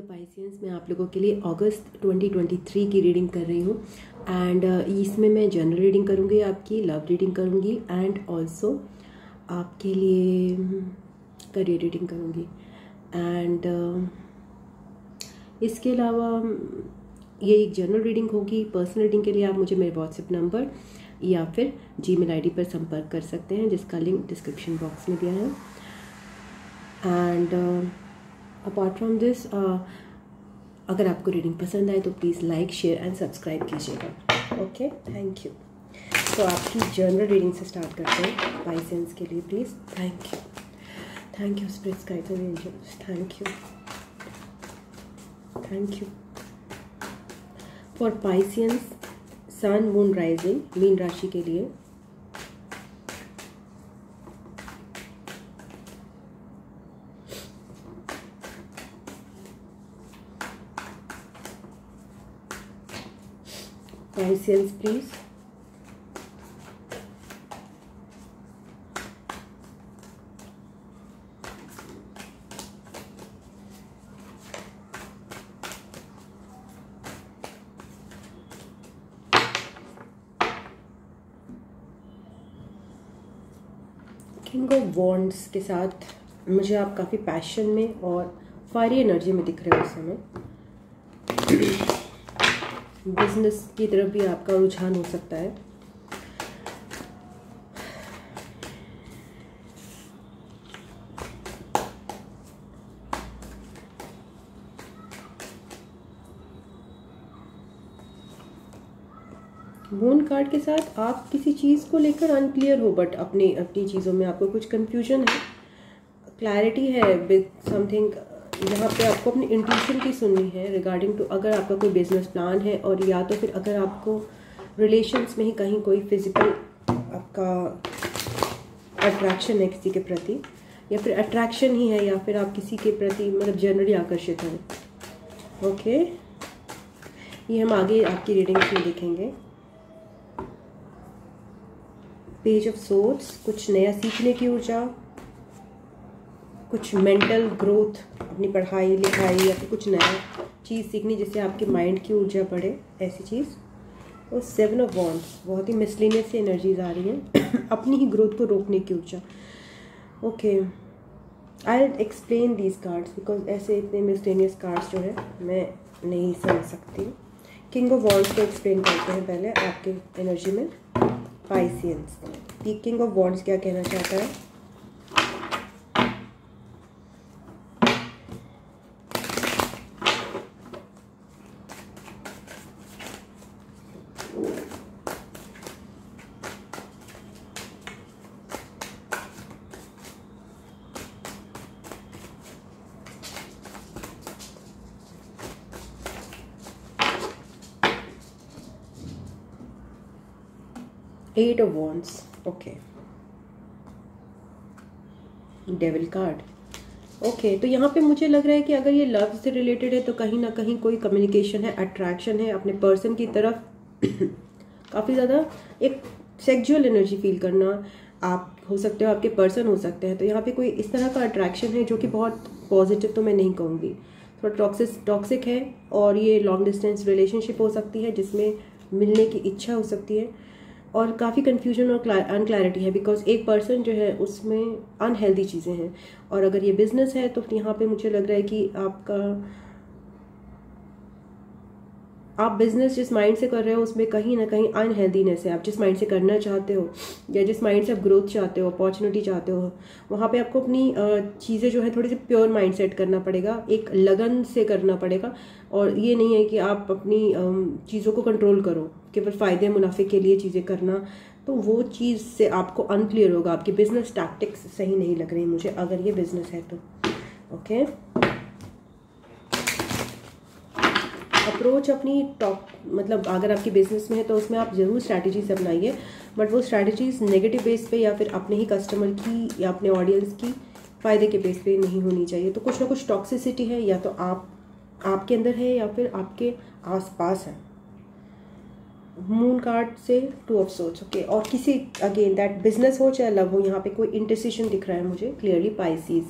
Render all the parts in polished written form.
Pisceans, मैं आप लोगों के लिए अगस्त 2023 की रीडिंग कर रही हूँ एंड इसमें मैं जनरल रीडिंग करूँगी, आपकी लव रीडिंग करूँगी एंड ऑल्सो आपके लिए करियर रीडिंग करूँगी एंड इसके अलावा ये एक जनरल रीडिंग होगी। पर्सनल रीडिंग के लिए आप मुझे मेरे व्हाट्सएप नंबर या फिर जीमेल आईडी पर संपर्क कर सकते हैं, जिसका लिंक डिस्क्रिप्शन बॉक्स में दिया है। एंड अपार्ट फ्रॉम दिस, अगर आपको रीडिंग पसंद आए तो please like, share and subscribe कीजिएगा। Okay, thank you. तो आपकी जनरल रीडिंग से स्टार्ट करते हैं पाइसियंस के लिए, please. Thank you spirits, guides and angels, thank you for Pisces sun moon rising, मीन राशि के लिए। Pisces, please. King of wands के साथ मुझे आप काफ़ी पैशन में और फायरी एनर्जी में दिख रहे हो इस समय। बिजनेस की तरफ भी आपका रुझान हो सकता है। मून कार्ड के साथ आप किसी चीज़ को लेकर अनक्लियर हो, बट अपनी चीज़ों में आपको कुछ कंफ्यूजन है, क्लैरिटी है विद समथिंग। यहाँ पे आपको अपनी इंट्यूशन की सुननी है रिगार्डिंग टू, अगर आपका कोई बिजनेस प्लान है और या तो फिर अगर आपको रिलेशंस में ही कहीं कोई फिजिकल आपका अट्रैक्शन है किसी के प्रति, या फिर अट्रैक्शन ही है, या फिर आप किसी के प्रति मतलब जनरली आकर्षित हैं। ओके, ये हम आगे आपकी रीडिंग्स में देखेंगे। पेज ऑफ सोर्ड्स, कुछ नया सीखने की ऊर्जा, कुछ मेंटल ग्रोथ, अपनी पढ़ाई लिखाई या फिर कुछ नया चीज़ सीखनी जिससे आपके माइंड की ऊर्जा बढ़े, ऐसी चीज़। और 7 ऑफ वॉन्ड्स, बहुत ही मिसलिनियस से एनर्जीज आ रही हैं अपनी ही ग्रोथ को रोकने की ऊर्जा। Okay, I explain these cards because ऐसे इतने मिसलिनियस कार्ड्स जो है मैं नहीं समझ सकती। किंग ऑफ वॉन्ड्स को एक्सप्लेन करते हैं पहले आपके एनर्जी में। पाइसियंस, किंग ऑफ वॉन्ड्स क्या कहना चाहता है? Eight of Wands, okay. Devil card, okay. तो यहाँ पे मुझे लग रहा है कि अगर ये लव से रिलेटेड है तो कहीं ना कहीं कोई कम्युनिकेशन है, अट्रैक्शन है अपने पर्सन की तरफ। काफ़ी ज़्यादा एक सेक्सुअल एनर्जी फील करना, आप हो सकते हो, आपके पर्सन हो सकते हैं। तो यहाँ पे कोई इस तरह का अट्रैक्शन है जो कि बहुत पॉजिटिव तो मैं नहीं कहूँगी, थोड़ा टॉक्सिक है। और ये लॉन्ग डिस्टेंस रिलेशनशिप हो सकती है जिसमें मिलने की इच्छा हो सकती है, और काफ़ी कन्फ्यूजन और अनक्लैरिटी है बिकॉज एक पर्सन जो है उसमें अनहेल्दी चीज़ें हैं। और अगर ये बिजनेस है तो यहाँ पे मुझे लग रहा है कि आप बिजनेस जिस माइंड से कर रहे हो उसमें कहीं ना कहीं अनहेल्दीनेस है। आप जिस माइंड से करना चाहते हो या जिस माइंड से आप ग्रोथ चाहते हो, अपॉर्चुनिटी चाहते हो, वहाँ पे आपको अपनी चीज़ें जो है थोड़ी सी प्योर माइंड सेट करना पड़ेगा, एक लगन से करना पड़ेगा। और ये नहीं है कि आप अपनी चीज़ों को कंट्रोल करो, केवल फ़ायदे मुनाफे के लिए चीज़ें करना, तो वो चीज़ से आपको अनक्लियर होगा। आपकी बिजनेस टैक्टिक्स सही नहीं लग रही मुझे अगर ये बिजनेस है तो। ओके, अप्रोच अपनी टॉप, मतलब अगर आपकी बिजनेस में है तो उसमें आप ज़रूर स्ट्रैटेजीज अपनाइए, बट वो स्ट्रैटेजीज नेगेटिव बेस पे या फिर अपने ही कस्टमर की या अपने ऑडियंस की फ़ायदे के बेस पे नहीं होनी चाहिए। तो कुछ ना कुछ टॉक्सिसिटी है, या तो आपके अंदर है या फिर आपके आसपास है। मून कार्ड से 2 ऑफ सोर्ड्स, ओके। और किसी अगेन दैट बिजनेस हो चाहे लव हो, यहाँ पे कोई इंडिसिजन दिख रहा है मुझे क्लियरली पाइसिस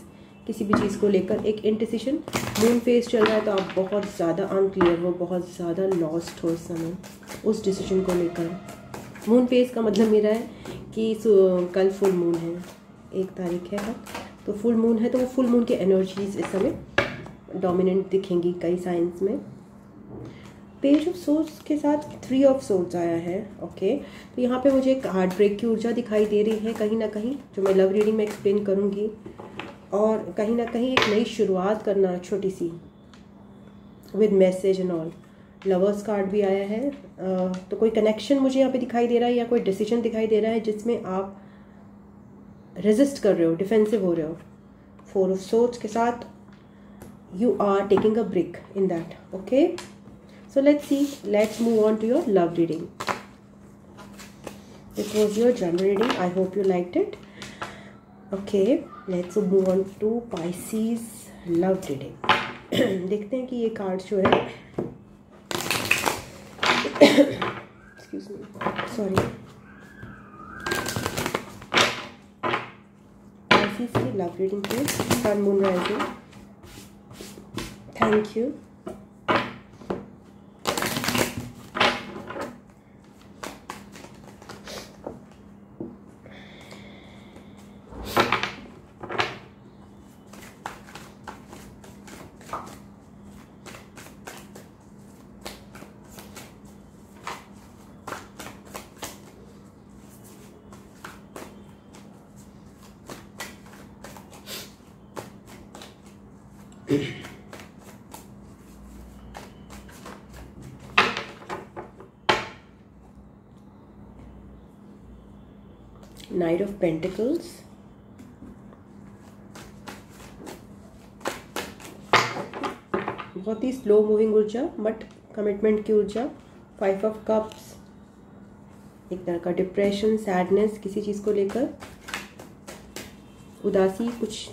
किसी भी चीज़ को लेकर, एक इंडिसिशन। मून फेज चल रहा है तो आप बहुत ज़्यादा अनक्लियर हो, बहुत ज़्यादा लॉस्ट हो इस समय उस डिसीजन को लेकर। मून फेज का मतलब मेरा है कि कल फुल मून है, 1 तारीख है, तो फुल मून है, तो वो फुल मून की एनर्जीज इस समय डोमिनेंट दिखेंगी कई साइंस में। पेज ऑफ सोर्स के साथ 3 ऑफ सोर्स आया है। ओके, तो यहाँ पे मुझे एक हार्ट ब्रेक की ऊर्जा दिखाई दे रही है कहीं ना कहीं, जो मैं लव रीडिंग में एक्सप्लेन करूँगी, और कहीं ना कहीं एक नई शुरुआत करना छोटी सी, with message and all. Lovers card भी आया है। तो कोई कनेक्शन मुझे यहाँ पे दिखाई दे रहा है, या कोई डिसीजन दिखाई दे रहा है जिसमें आप रेजिस्ट कर रहे हो, डिफेंसिव हो रहे हो। 4 ऑफ सोर्स के साथ you are taking a break in that. Okay, so let's move on to your love reading. This was your general reading. I hope you liked it. Okay, let's move on to Pisces love reading. देखते हैं कि ये card जो है excuse me, sorry, Pisces की love reading पे sun moon rising. Thank you. Knight of Pentacles, बहुत ही slow moving ऊर्जा बट कमिटमेंट की ऊर्जा। 5 ऑफ कप्स, एक तरह का डिप्रेशन, सैडनेस किसी चीज़ को लेकर, उदासी कुछ।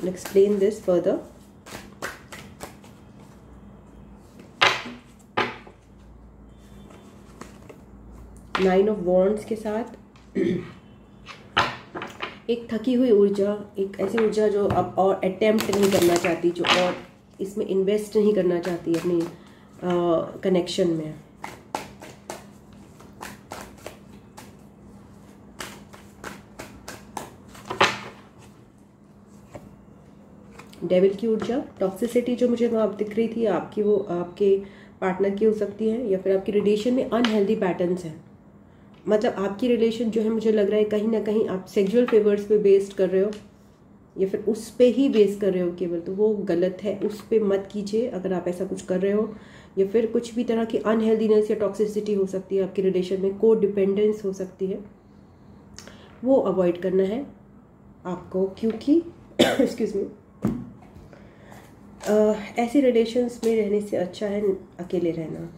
Explain this further. Nine of wands के साथ एक थकी हुई ऊर्जा, एक ऐसी ऊर्जा जो अब और अटेम्प्ट नहीं करना चाहती, जो और इसमें इन्वेस्ट नहीं करना चाहती अपनी कनेक्शन में। डेविल की ऊर्जा, टॉक्सिसिटी जो मुझे वहाँ दिख रही थी आपकी, वो आपके पार्टनर की हो सकती है, या फिर आपकी रिलेशन में अनहेल्दी पैटर्न्स हैं। मतलब आपकी रिलेशन जो है, मुझे लग रहा है कहीं ना कहीं आप सेक्सुअल फेवर्स पे बेस्ड कर रहे हो, या फिर उस पे ही बेस कर रहे हो केवल, तो वो गलत है। उस पे मत कीजिए अगर आप ऐसा कुछ कर रहे हो, या फिर कुछ भी तरह की अनहेल्दीनेस या टॉक्सिसिटी हो सकती है आपकी रिलेशन में, को डिपेंडेंस हो सकती है, वो अवॉइड करना है आपको, क्योंकि एक्सक्यूज मी, ऐसी रिलेशंस में रहने से अच्छा है अकेले रहना,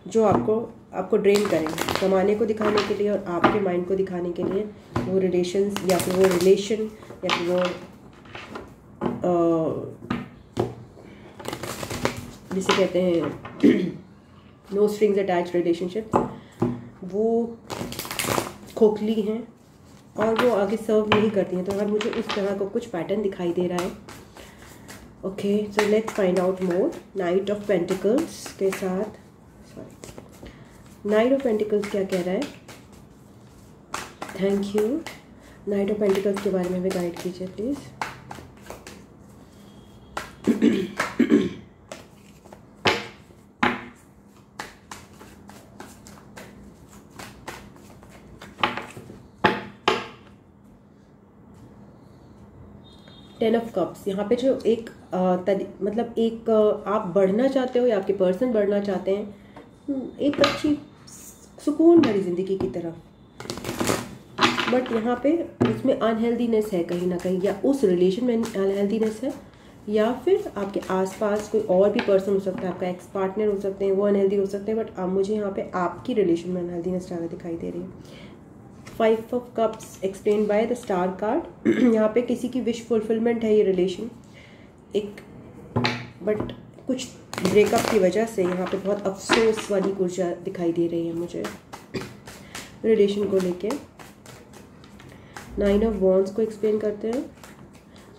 जो आपको ड्रेन करेंगे, कमाने को दिखाने के लिए और आपके माइंड को दिखाने के लिए। वो रिलेशंस या फिर वो रिलेशन या फिर वो जिसे कहते हैं नो स्ट्रिंग्स अटैच रिलेशनशिप, वो खोखली हैं और वो आगे सर्व नहीं करती हैं। तो अगर मुझे उस तरह का कुछ पैटर्न दिखाई दे रहा है, okay, so let's find out more. Night of pentacles के साथ, नाइट ऑफ पेंटिकल्स क्या कह रहा है? Thank you. Night of pentacles के बारे में भी गाइड कीजिए प्लीज़। टेन ऑफ कप्स, यहाँ पे जो एक मतलब एक आप बढ़ना चाहते हो या आपके पर्सन बढ़ना चाहते हैं, एक अच्छी सुकून भरी ज़िंदगी की तरफ, बट यहाँ पे उसमें अनहेल्दीनेस है कहीं ना कहीं, या उस रिलेशन में अनहेल्दीनेस है, या फिर आपके आसपास कोई और भी पर्सन हो सकता है, आपका एक्स पार्टनर हो सकते हैं, वो अनहेल्दी हो सकते हैं, बट अब मुझे यहाँ पे आपकी रिलेशन में अनहेल्दीनेस ज़्यादा दिखाई दे रही है। 5 of cups explain by the star card. यहाँ पे किसी की विश फुलफिलमेंट है ये रिलेशन एक, बट कुछ ब्रेकअप की वजह से यहाँ पे बहुत अफसोस वाली ऊर्जा दिखाई दे रही है मुझे रिलेशन को लेके। नाइन ऑफ वॉन्ड्स को एक्सप्लेन करते हैं।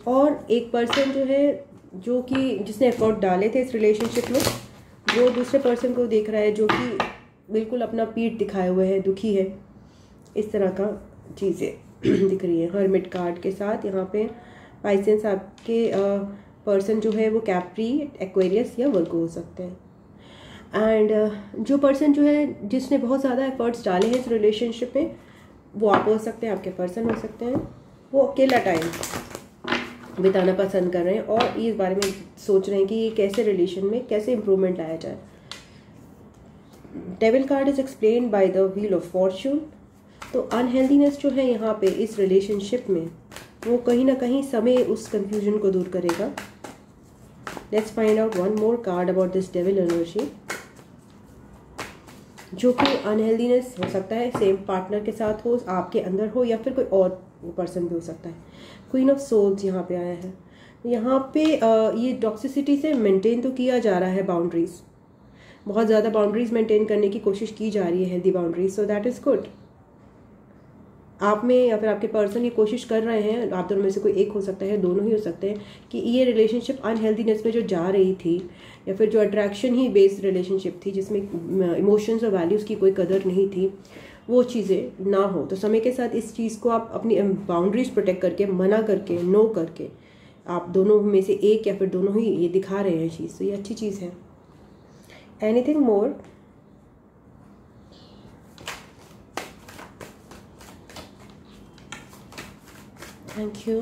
और एक पर्सन जो है, जो कि जिसने एफर्ट डाले थे इस रिलेशनशिप में, वो दूसरे पर्सन को देख रहा है जो कि बिल्कुल अपना पीठ दिखाए हुए है, दुखी है, इस तरह का चीज़ें दिख रही है हर्मिट कार्ड के साथ। यहाँ पे पाइसेंस आपके पर्सन जो है वो कैप्री, एक्वेरियस या वर्गो हो सकते हैं। एंड जो पर्सन जो है जिसने बहुत ज़्यादा एफर्ट्स डाले हैं इस रिलेशनशिप में, वो आप हो सकते हैं, आपके पर्सन हो सकते हैं। वो अकेला टाइम बिताना पसंद कर रहे हैं और इस बारे में सोच रहे हैं कि ये कैसे रिलेशन में कैसे इम्प्रूवमेंट लाया जाए। Devil card is explained by the wheel of Fortune. तो अनहेल्दीनेस जो है यहाँ पे इस रिलेशनशिप में, वो कहीं ना कहीं समय उस कंफ्यूजन को दूर करेगा। Let's find out one more card about this devil energy, जो कि अनहेल्दीनेस हो सकता है, सेम पार्टनर के साथ हो, आपके अंदर हो, या फिर कोई और पर्सन भी हो सकता है। क्वीन ऑफ सोल्स यहाँ पे आया है। यहाँ पे ये टॉक्सिसिटी से मेंटेन तो किया जा रहा है बाउंड्रीज, बहुत ज़्यादा बाउंड्रीज मेंटेन करने की कोशिश की जा रही है, healthy boundaries, so that is good. आप में या फिर आपके पर्सन ये कोशिश कर रहे हैं, आप दोनों में से कोई एक हो सकता है, दोनों ही हो सकते हैं, कि ये रिलेशनशिप अनहेल्दीनेस में जो जा रही थी, या फिर जो अट्रैक्शन ही बेस्ड रिलेशनशिप थी जिसमें इमोशंस और वैल्यूज़ की कोई कदर नहीं थी, वो चीज़ें ना हो। तो समय के साथ इस चीज़ को आप अपनी बाउंड्रीज प्रोटेक्ट करके, मना करके, नो करके, आप दोनों में से एक या फिर दोनों ही ये दिखा रहे हैं चीज़, तो ये अच्छी चीज़ है। Anything more? Thank you.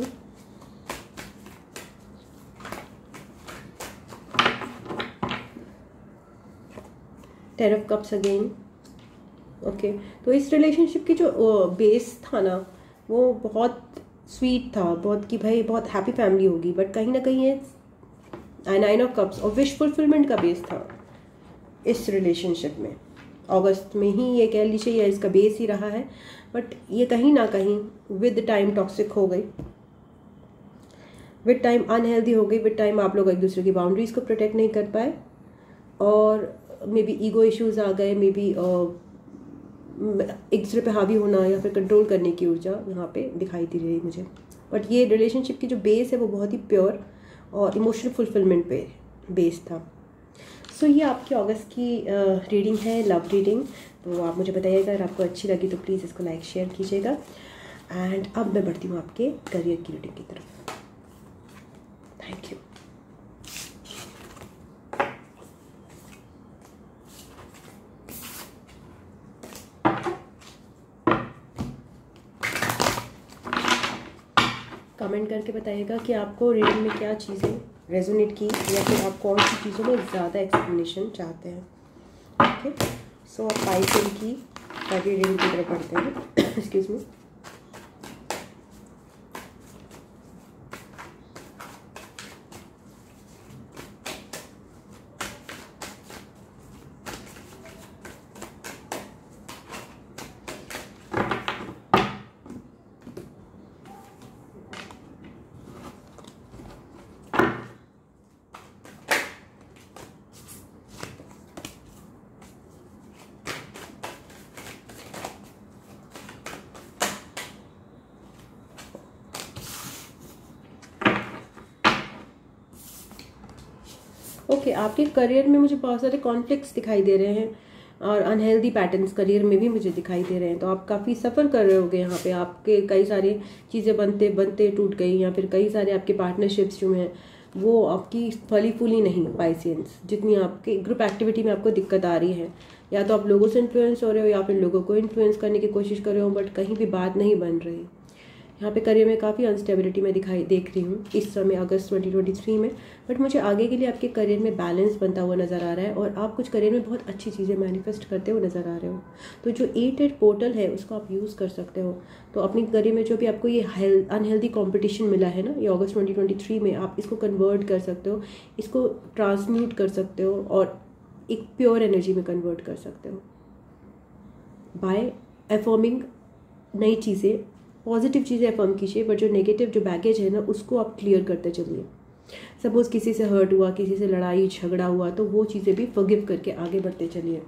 Ten of cups again. Okay, तो इस रिलेशनशिप की जो बेस था ना, वो बहुत स्वीट था, बहुत कि भाई बहुत हैप्पी फैमिली होगी, बट कहीं ना कहीं ये नाइन ऑफ कप्स और विश फुलफिलमेंट का बेस था इस रिलेशनशिप में। अगस्त में ही ये कह लीजिए या इसका बेस ही रहा है, बट ये कहीं ना कहीं विद टाइम टॉक्सिक हो गई, विद टाइम अनहेल्दी हो गई, विद टाइम आप लोग एक दूसरे की बाउंड्रीज को प्रोटेक्ट नहीं कर पाए, और मे बी ईगो इश्यूज आ गए, मे बी एक दूसरे पे हावी होना या फिर कंट्रोल करने की ऊर्जा यहाँ पे दिखाई दे रही मुझे। बट ये रिलेशनशिप की जो बेस है वो बहुत ही प्योर और इमोशनल फुलफिलमेंट पे बेस था। सो ये आपकी अगस्त की रीडिंग है, लव रीडिंग। तो आप मुझे बताइएगा, अगर आपको अच्छी लगी तो प्लीज़ इसको लाइक शेयर कीजिएगा। एंड अब मैं बढ़ती हूँ आपके करियर की रीडिंग की तरफ। Thank you. कमेंट करके बताइएगा कि आपको रीडिंग में क्या चीज़ें रेजोनेट की, या फिर आप कौन सी चीज़ों में ज़्यादा एक्सप्लेनेशन चाहते हैं। ओके, सो आप पाइसेन की रीडिंग की तरफ पढ़ते हैं। Excuse me. ओके, आपके करियर में मुझे बहुत सारे कॉन्फ्लिक्ट्स दिखाई दे रहे हैं और अनहेल्दी पैटर्न्स करियर में भी मुझे दिखाई दे रहे हैं। तो आप काफ़ी सफ़र कर रहे होगे यहाँ पे, आपके कई सारी चीज़ें बनते बनते टूट गई, या फिर कई सारे आपके पार्टनरशिप्स जो हैं वो आपकी फली फूली नहीं पाइसेंस, जितनी आपके ग्रुप एक्टिविटी में आपको दिक्कत आ रही है, या तो आप लोगों से इन्फ्लुएंस हो रहे हो या फिर लोगों को इन्फ्लुएंस करने की कोशिश कर रहे हो, बट कहीं भी बात नहीं बन रही। यहाँ पे करियर में काफ़ी अनस्टेबिलिटी में देख रही हूँ इस समय अगस्त 2023 में, बट मुझे आगे के लिए आपके करियर में बैलेंस बनता हुआ नज़र आ रहा है, और आप कुछ करियर में बहुत अच्छी चीज़ें मैनिफेस्ट करते हुए नज़र आ रहे हो। तो जो 8 पोर्टल है उसको आप यूज़ कर सकते हो। तो अपनी करियर में जो भी आपको ये अनहेल्दी कॉम्पिटिशन मिला है ना, ये अगस्त 2023 में, आप इसको कन्वर्ट कर सकते हो, इसको ट्रांसम्यूट कर सकते हो और एक प्योर एनर्जी में कन्वर्ट कर सकते हो बाय अफर्मिंग नई चीज़ें, पॉजिटिव चीज़ें अफर्म कीजिए, बट जो नेगेटिव जो बैगेज है ना उसको आप क्लियर करते चलिए। सपोज किसी से हर्ट हुआ, किसी से लड़ाई झगड़ा हुआ, तो वो चीज़ें भी फॉरगिव करके आगे बढ़ते चलिए।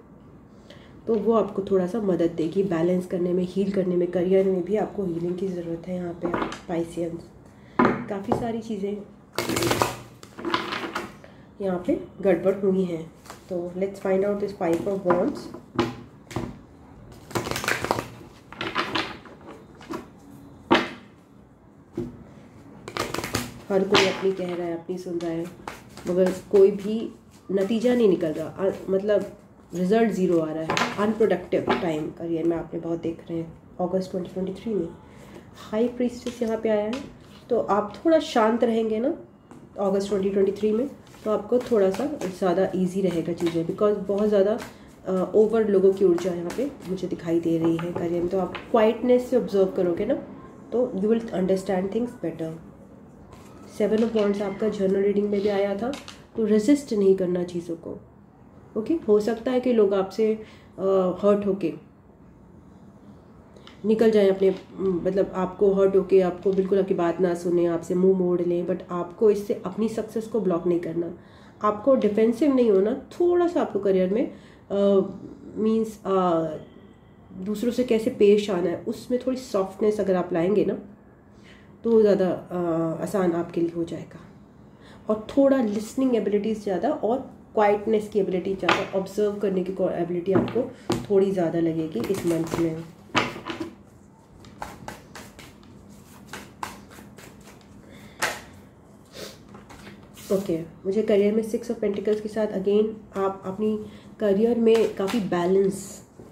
तो वो आपको थोड़ा सा मदद देगी बैलेंस करने में, हील करने में। करियर में भी आपको हीलिंग की ज़रूरत है यहाँ पे पाइसियंस। काफ़ी सारी चीज़ें यहाँ पे गड़बड़ हुई हैं। तो let's find out this 5 of wands. हर कोई अपनी कह रहा है, अपनी सुन रहा है, मगर कोई भी नतीजा नहीं निकल रहा, मतलब रिजल्ट ज़ीरो आ रहा है। अनप्रोडक्टिव टाइम करियर में आपने बहुत देख रहे हैं। अगस्त 2023 में हाई प्रीस्टेस यहाँ पे आया है, तो आप थोड़ा शांत रहेंगे ना अगस्त 2023 में, तो आपको थोड़ा सा ज़्यादा इजी रहेगा चीज़ें, बिकॉज बहुत ज़्यादा ओवर लोगों की ऊर्जा यहाँ पे मुझे दिखाई दे रही है करियर में। तो आप क्वाइटनेस से ऑब्जर्व करोगे ना, तो you will understand things better. 7 of wands आपका जर्नल रीडिंग में भी आया था, तो रेजिस्ट नहीं करना चीज़ों को। ओके, हो सकता है कि लोग आपसे हर्ट होके निकल जाएं अपने, मतलब आपको हर्ट होके आपको बिल्कुल आपकी बात ना सुने, आपसे मुंह मोड़ लें, बट आपको इससे अपनी सक्सेस को ब्लॉक नहीं करना। आपको डिफेंसिव नहीं होना। थोड़ा सा आपको करियर में मींस दूसरों से कैसे पेश आना है, उसमें थोड़ी सॉफ्टनेस अगर आप लाएंगे ना, तो ज़्यादा आसान आपके लिए हो जाएगा। और थोड़ा लिसनिंग एबिलिटीज़ ज़्यादा और क्वाइटनेस की एबिलिटी ज़्यादा, ऑब्जर्व करने की एबिलिटी आपको थोड़ी ज़्यादा लगेगी इस मंथ में। ओके, मुझे करियर में 6 ऑफ पेंटिकल्स के साथ अगेन आप अपनी करियर में काफ़ी बैलेंस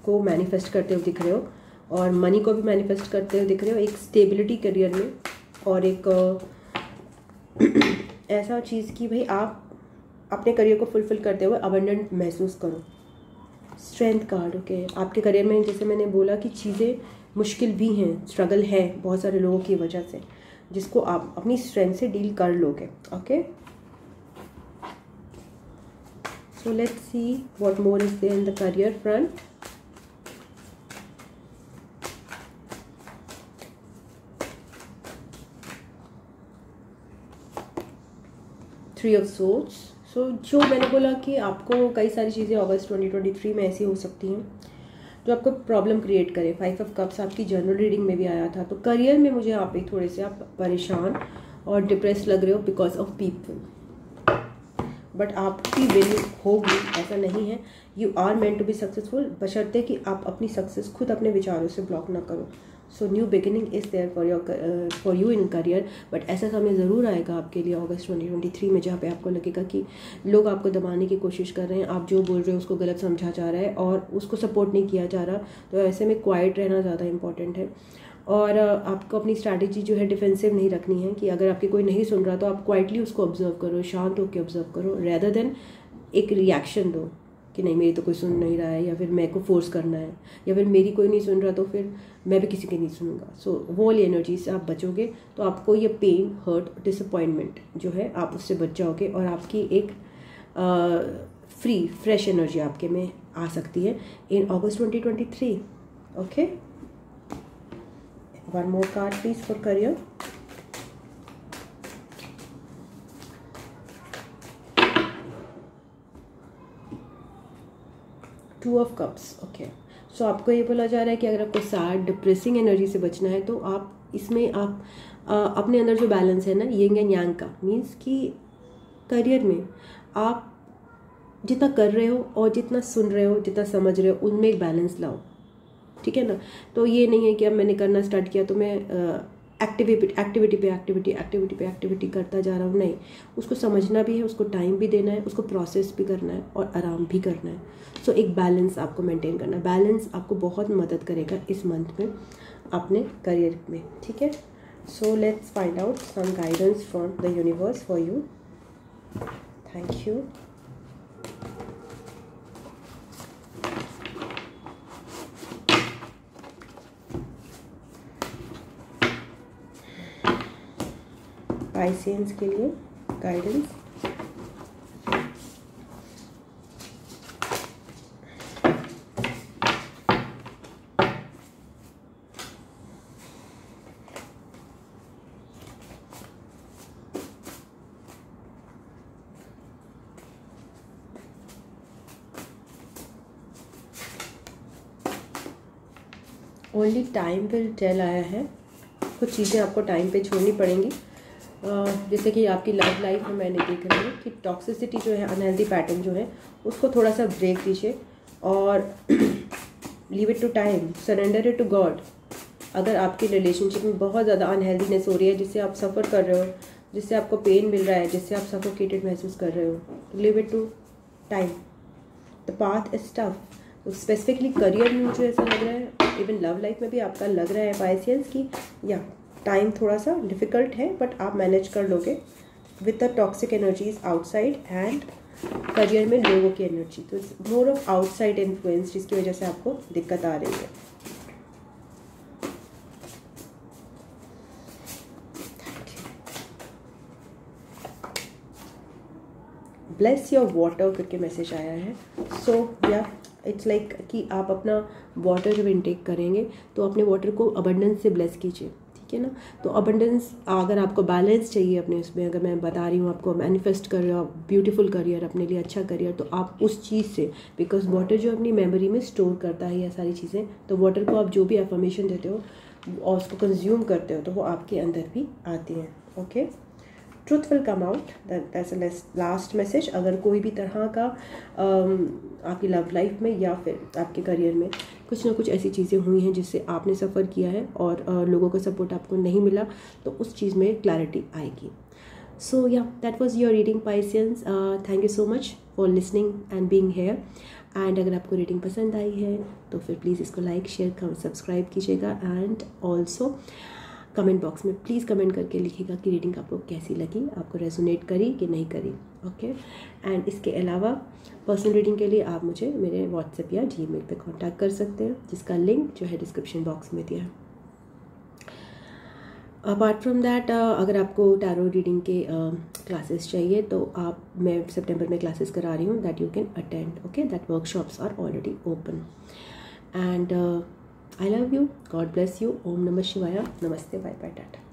को मैनिफेस्ट करते हुए दिख रहे हो, और मनी को भी मैनिफेस्ट करते हुए दिख रहे हो। एक स्टेबिलिटी करियर में, और एक ऐसा चीज़ कि भाई आप अपने करियर को फुलफिल करते हुए अबंडेंट महसूस करो। स्ट्रेंथ कार्ड, ओके, आपके करियर में जैसे मैंने बोला कि चीज़ें मुश्किल भी हैं, स्ट्रगल है बहुत सारे लोगों की वजह से, जिसको आप अपनी स्ट्रेंथ से डील कर लोगे। Okay, so let's see what more is there in the career front. Three of swords. So जो मैंने बोला कि आपको कई सारी चीज़ें अगस्त 2023 में ऐसी हो सकती हैं जो आपको प्रॉब्लम क्रिएट करे। 5 ऑफ कप्स आपकी जर्नल रीडिंग में भी आया था। तो करियर में मुझे आप एक थोड़े से आप परेशान और डिप्रेस लग रहे हो बिकॉज ऑफ पीपल, बट आपकी वैल्यू होगी ऐसा नहीं है। You are meant to be successful, बशर्ते कि आप अपनी सक्सेस खुद अपने विचारों से ब्लॉक ना करो। So new beginning is there for you in career, but ऐसा समय ज़रूर आएगा आपके लिए अगस्त 2023 में, जहाँ पे आपको लगेगा कि लोग आपको दबाने की कोशिश कर रहे हैं, आप जो बोल रहे हो उसको गलत समझा जा रहा है और उसको सपोर्ट नहीं किया जा रहा। तो ऐसे में क्वाइट रहना ज़्यादा इंपॉर्टेंट है, और आपको अपनी स्ट्रैटेजी जो है डिफेंसिव नहीं रखनी है कि अगर आपकी कोई नहीं सुन रहा तो आप क्वाइटली उसको ऑब्जर्व करो, शांत होकर ऑब्जर्व करो, रेदर देन एक रिएक्शन दो कि नहीं मेरी तो कोई सुन नहीं रहा है, या फिर मेरे को फोर्स करना है, या फिर मेरी कोई नहीं सुन रहा तो फिर मैं भी किसी की नहीं सुनूंगा। सो वो वाली एनर्जी से आप बचोगे तो आपको ये पेन, हर्ट, डिसअपॉइंटमेंट जो है आप उससे बच जाओगे, और आपकी एक फ्रेश एनर्जी आपके में आ सकती है in August 2023। Okay, one more card please for career. Two of cups, okay. So आपको ये बोला जा रहा है कि अगर आपको सैड डिप्रेसिंग एनर्जी से बचना है तो आप इसमें आप अपने अंदर जो बैलेंस है ना यिंग एंड यांग का, मीन्स कि करियर में आप जितना कर रहे हो और जितना सुन रहे हो, जितना समझ रहे हो, उनमें एक बैलेंस लाओ, ठीक है ना। तो ये नहीं है कि अब मैंने करना स्टार्ट किया तो मैं एक्टिविटी पे एक्टिविटी करता जा रहा हूँ, नहीं। उसको समझना भी है, उसको टाइम भी देना है, उसको प्रोसेस भी करना है और आराम भी करना है। सो एक बैलेंस आपको मेंटेन करना है। बैलेंस आपको बहुत मदद करेगा इस मंथ में अपने करियर में, ठीक है। So let's find out some guidance from the universe for you. Thank you. Pisces के लिए guidance. Only time will tell आया है। कुछ चीज़ें आपको टाइम पे छोड़नी पड़ेंगी, जैसे कि आपकी लव लाइफ में मैंने देख रही हूँ कि टॉक्सिसिटी जो है, अनहेल्दी पैटर्न जो है, उसको थोड़ा सा ब्रेक दीजिए और leave it to time, surrender it to God. अगर आपकी रिलेशनशिप में बहुत ज़्यादा अनहेल्दीनेस हो रही है, जिससे आप सफ़र कर रहे हो, जिससे आपको पेन मिल रहा है, जिससे आप सफोकेटेड महसूस कर रहे हो, leave it to time. The path is tough. Specifically career में मुझे ऐसा लग रहा है, इवन लव लाइफ में भी आपका लग रहा है पाइसियंस की या टाइम थोड़ा सा डिफ़िकल्ट है, बट आप मैनेज कर लोगे with the toxic energies outside and career में लोगों की एनर्जी। तो it's more of outside influence, जिसकी वजह से आपको दिक्कत आ रही है। ब्लेस योर वाटर करके मैसेज आया है। सो या इट्स लाइक कि आप अपना वाटर जब इनटेक करेंगे तो अपने वाटर को अबंडेंस से ब्लेस कीजिए, ठीक है ना। तो अबंडेंस, अगर आपको बैलेंस चाहिए अपने उसमें, अगर मैं बता रही हूँ आपको मैनिफेस्ट कर रहे हो ब्यूटीफुल करियर, अपने लिए अच्छा करियर, तो आप उस चीज़ से, बिकॉज वाटर जो अपनी मेमोरी में स्टोर करता है ये सारी चीज़ें, तो वाटर को आप जो भी अफर्मेशन देते हो और उसको कंज्यूम करते हो तो वो आपके अंदर भी आती हैं। Okay, truth will come out, that's a last message. अगर कोई भी तरह का आपकी लव लाइफ में या फिर आपके करियर में कुछ ना कुछ ऐसी चीज़ें हुई हैं जिससे आपने सफ़र किया है और लोगों का सपोर्ट आपको नहीं मिला, तो उस चीज़ में क्लैरिटी आएगी। सो या that was your reading Pisceans. Thank you so much for listening and being here. And अगर आपको रीडिंग पसंद आई है तो फिर प्लीज़ इसको लाइक, शेयर, सब्सक्राइब कीजिएगा। एंड ऑल्सो कमेंट बॉक्स में प्लीज़ कमेंट करके लिखिएगा कि रीडिंग आपको कैसी लगी, आपको रेजोनेट करी कि नहीं करी। ओके, एंड इसके अलावा पर्सनल रीडिंग के लिए आप मुझे मेरे व्हाट्सएप या जीमेल पे कांटेक्ट कर सकते हैं, जिसका लिंक जो है डिस्क्रिप्शन बॉक्स में दिया है। अपार्ट फ्रॉम दैट, अगर आपको टैरो रीडिंग के क्लासेस चाहिए तो मैं सितंबर में क्लासेस करा रही हूँ, that you can attend. Okay, that workshops are already open. And I love you. God bless you. Om Namah Shivaya. Namaste. Bye bye. Tata.